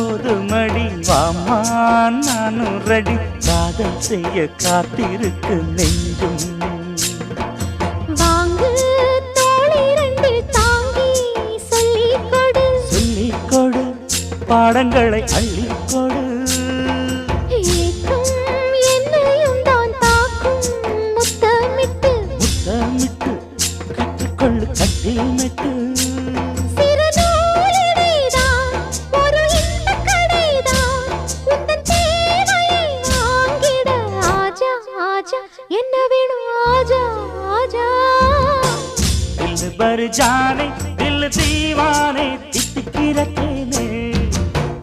போதுமடி வாமா நானும் ரெடி காதல் செய்ய காத்திருக்கு நெஞ்சும் வாங்கு தோளை ரெண்டில் தாங்கி சொல்லிக் கொடு சொல்லிக் கொடு பாடங்களை அள்ளிக் கொடு ஏக்கும் என்னையும் தான் தாக்கும் முத்தமிட்டு முத்தமிட்டு கற்றுக்கொள்ளு கட்டில் மெட்டு சிறு நூலிழைதான் ஒரு இன்பக் கடைதான் உந்தன் தேவையை வாங்கிட ஆஜா ஆஜா என்ன வேணும் ஆஜா ஆஜா दिल भर जाने